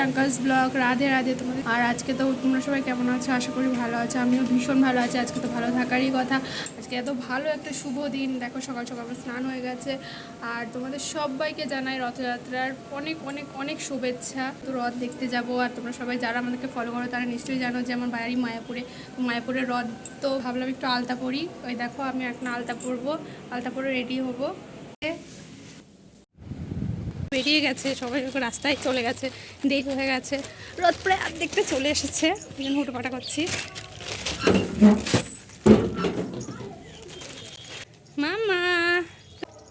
Priyanka's blog. Radhe Radhe তোমাদের। আর আজকে তো তোমরা সবাই কেমন আছো? আশা করি ভালো আছো। আমিও ভীষণ ভালো আছি। আজকে তো ভালো থাকারই কথা। আজকে এত ভালো একটা শুভ দিন। দেখো সকাল সকাল আমার স্নান হয়ে গেছে। আর তোমাদের সবাইকে জানাই রথযাত্রার অনেক অনেক অনেক শুভেচ্ছা। তো রথ দেখতে যাব। আর তোমরা সবাই যারা আমাদেরকে ফলো করো তারা নিশ্চয়ই জানো যে আমার বাড়ি মায়াপুরে। তো মায়াপুরের রথ, তো ভাবলাম একটু আলতা পরি। ওই দেখো আমি এখন আলতা পরবো, আলতা পরে রেডি হবো। বেরিয়ে গেছে সবাই, রাস্তায় চলে গেছে, দেরি হয়ে গেছে। রথ প্রায় দেখতে চলে এসেছে, হুটোপাটা করছি। মামা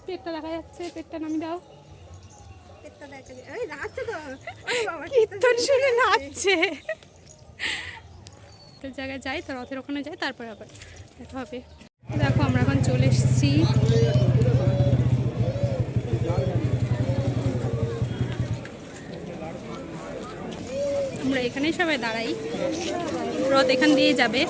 পেটটা দেখা যাচ্ছে, পেটটা নামিয়ে দাও। কীর্তন শুনে নাচছে। জায়গায় যাই তো, রথের ওখানে যাই, তারপরে আবার দেখা হবে। দেখো আমরা এখন চলে এসেছি। আমরা এখানেই সবাই দাঁড়াই, রথ এখান দিয়ে যাবে।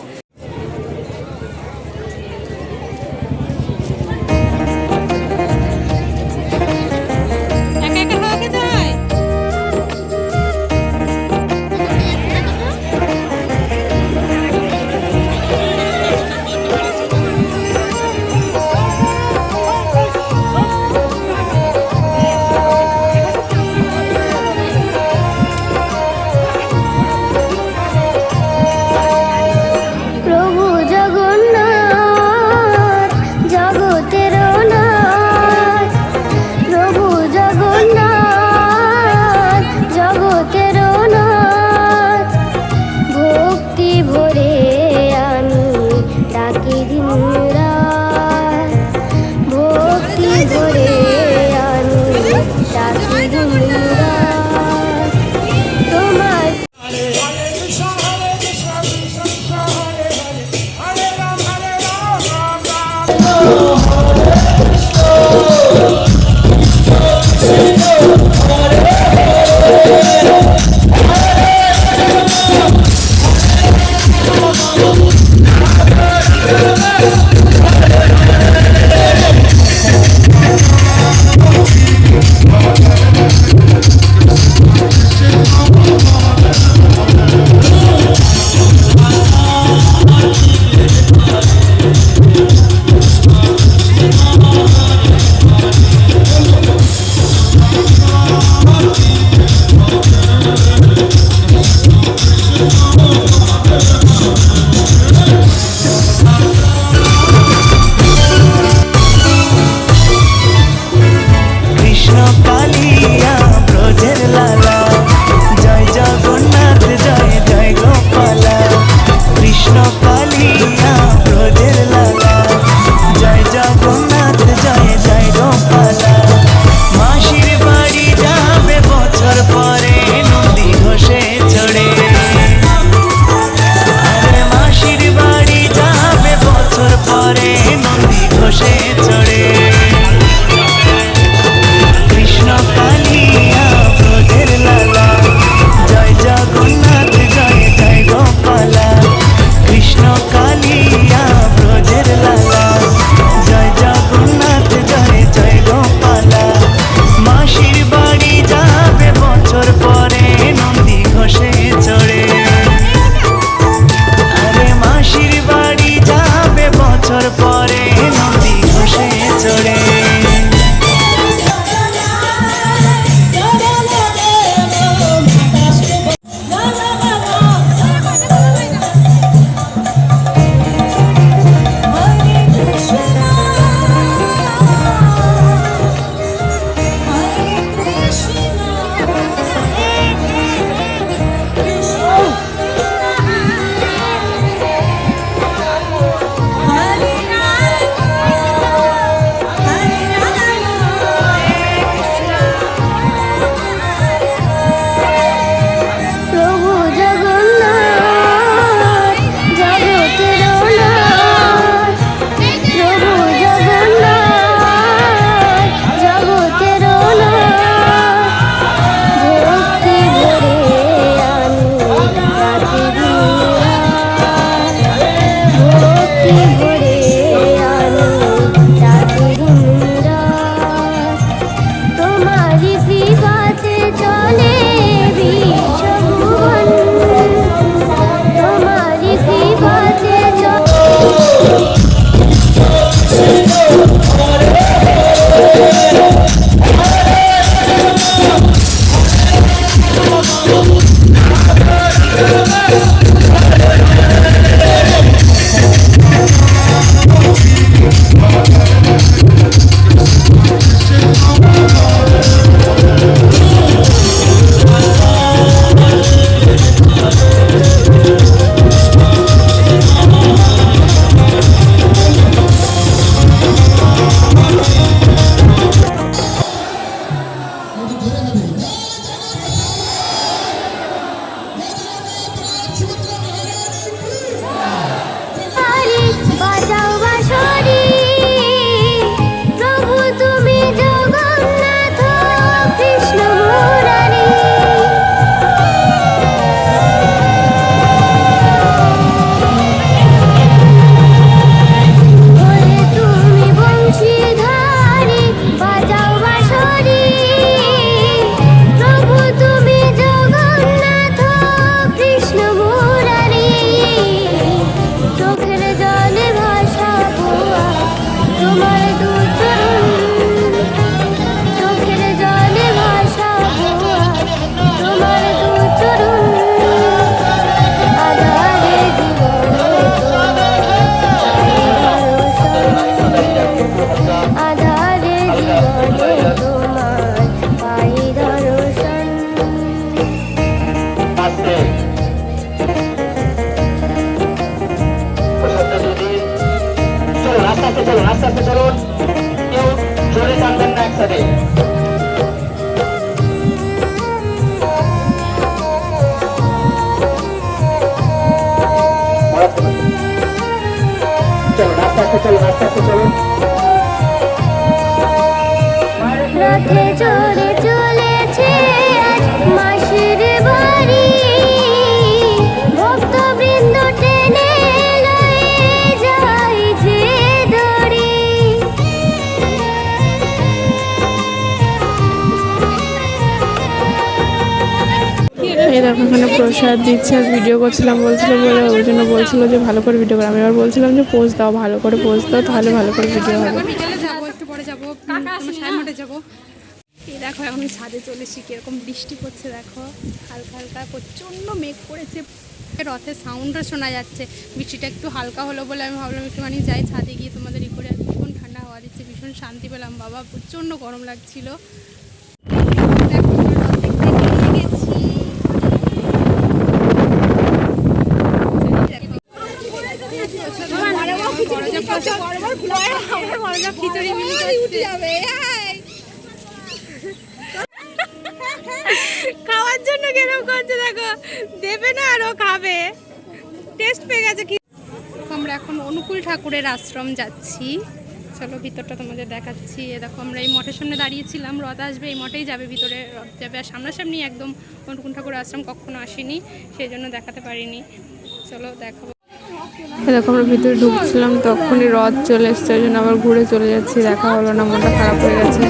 যাবে। চলো রাস্তা আস্তে চলো, রাস্তা আস্তে চলো। রথে চড়ে চলেছে মাসির বাড়ি, ভক্তবৃন্দ টেনে লয়ে যায় যে দড়ি। এই দেখো এখানে প্রসাদ দিচ্ছে, ভিডিও করছিলাম বলছিল বলে ওই জন্য বলছিল যে ভালো করে ভিডিও করে। আমি এবার বলছিলাম যে পোজ দাও, ভালো করে পোজ দাও, তাহলে ভালো করে ভিডিও হবে। বিকেলে যাবো, একটু পরে যাবো, সাইমঠে যাবো। এই দেখো এখন ছাদে চলেছি, কিরকম বৃষ্টি পড়ছে দেখো, হালকা হালকা প্রচণ্ড মেঘ করেছে, রথের সাউন্ডও শোনা যাচ্ছে। বৃষ্টিটা একটু হালকা হলো বলে আমি ভাবলাম একটুখানি যাই ছাদে গিয়ে তোমাদের ই করে। আর ভীষণ ঠান্ডা হাওয়া দিচ্ছে, ভীষণ শান্তি পেলাম বাবা, প্রচণ্ড গরম লাগছিল। দেখো রথ দেখতে নিয়ে গেছি। খাওয়ার জন্য কেরম করছে দেখো, দেবে না আরো খাবে, টেস্ট পেয়ে গেছে। আমরা এখন অনুকূল ঠাকুরের আশ্রম যাচ্ছি, চলো ভিতরটা তোমাদের দেখাচ্ছি। এ দেখো আমরা এই মঠের সামনে দাঁড়িয়েছিলাম, রথ আসবে এই মঠেই যাবে, ভিতরে রথ যাবে। আর সামনাসামনি একদম অনুকূল ঠাকুরের আশ্রম, কখনো আসিনি সেই জন্য দেখাতে পারিনি, চলো দেখাবো। দেখো আমরা ভিতরে ঢুকছিলাম তখনই রথ চলে এসছে, ওই জন্য আবার ঘুরে চলে যাচ্ছি, দেখা হলো না, মনটা খারাপ হয়ে গেছে।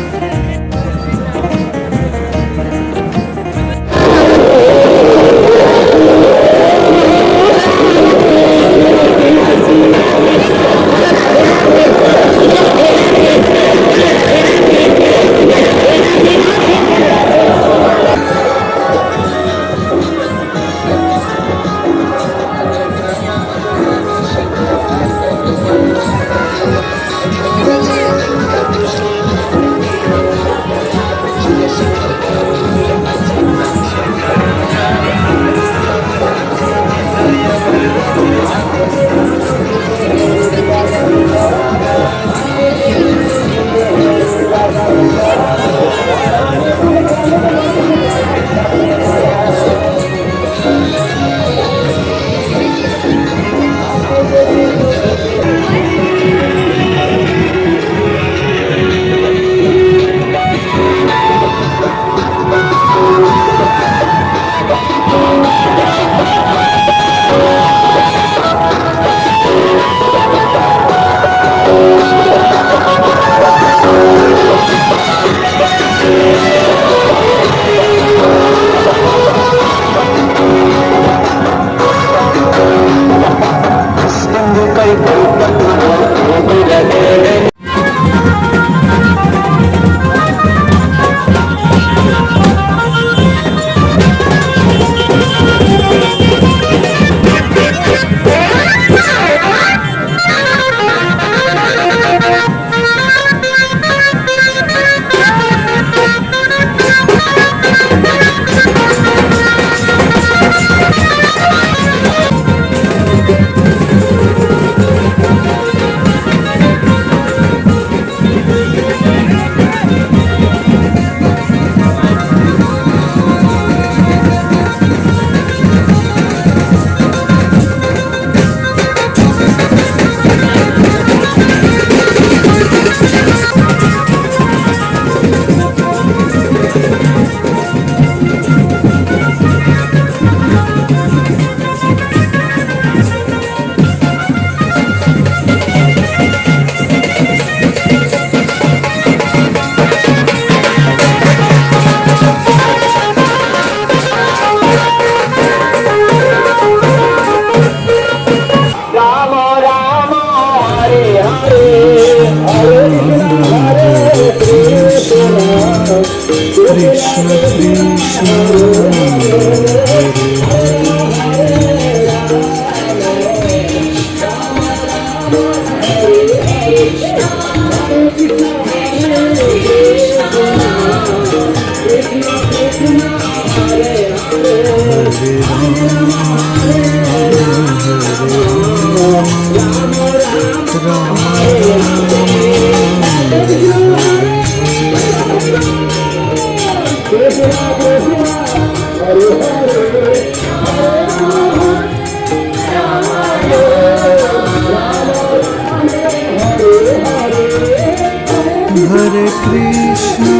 Hare Krishna,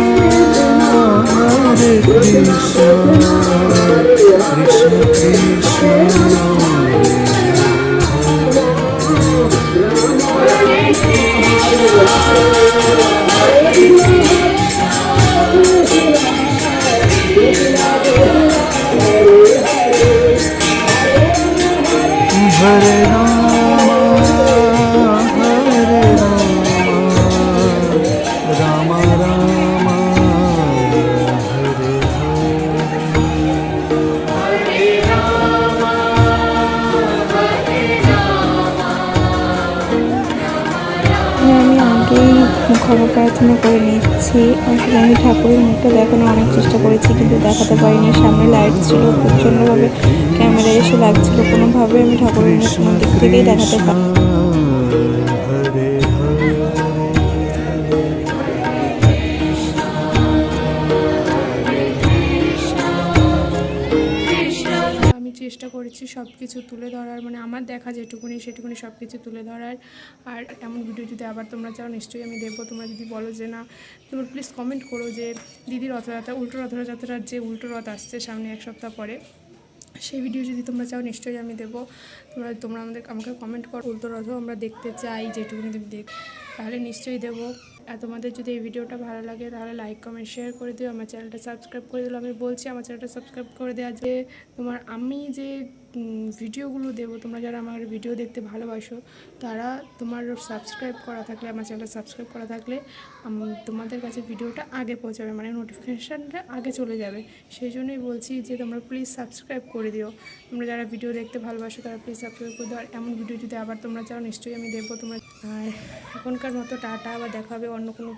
Hare Krishna, Krishna Krishna, Hare Rama, Hare Rama, Rama Rama, Hare আমি আগেই মুখাগ্র প্রার্থনা করে নিচ্ছি। আসলে আমি ঠাকুরের মুখটা দেখানোর অনেক চেষ্টা করেছি, কিন্তু দেখাতে পারিনি। সামনে লাইট ছিল, প্রচণ্ডভাবে ক্যামেরা এসে লাগছিল, কোনোভাবে আমি ঠাকুরের মুখ কোনো দিক থেকেই দেখাতে পারি। আমি চেষ্টা করেছি সব কিছু তুলে ধরার, মানে আমার দেখা যেটুকুনি সেটুকুনি সব কিছু তুলে ধরার। আর এমন ভিডিও যদি আবার তোমরা চাও নিশ্চয়ই আমি দেবো। তোমরা যদি বলো যে না, তোমরা প্লিজ কমেন্ট করো যে দিদির রথযাত্রা, উল্টো রথযাত্রার যে উল্টো রথ আসছে সামনে 1 সপ্তাহ পরে, সেই ভিডিও যদি তোমরা চাও নিশ্চয়ই আমি দেবো। তোমরা আমাকে কমেন্ট করো, উল্টো রথও আমরা দেখতে চাই, যেটুকুনি তুমি তাহলে নিশ্চয়ই দেবো। আর তোমাদের যদি এই ভিডিওটা ভালো লাগে তাহলে লাইক কমেন্ট শেয়ার করে দিও, আমার চ্যানেলটা সাবস্ক্রাইব করে দিও। আমি বলছি আমার চ্যানেলটা সাবস্ক্রাইব করে দেওয়া, যে আমি যে ভিডিওগুলো দেবো, তোমরা যারা আমার ভিডিও দেখতে ভালোবাসো তারা তোমার সাবস্ক্রাইব করা থাকলে, আমার চ্যানেলটা সাবস্ক্রাইব করা থাকলে তোমাদের কাছে ভিডিওটা আগে পৌঁছাবে, মানে নোটিফিকেশানটা আগে চলে যাবে। সেই জন্যই বলছি যে তোমরা প্লিজ সাবস্ক্রাইব করে দিও। তোমরা যারা ভিডিও দেখতে ভালোবাসো তারা প্লিজ সাবস্ক্রাইব করে দিও। আর এমন ভিডিও যদি আবার তোমরা চাও নিশ্চয়ই আমি দেবো। তোমরা আর এখনকার মতো টাটা, আবার দেখা হবে অন্য কোনো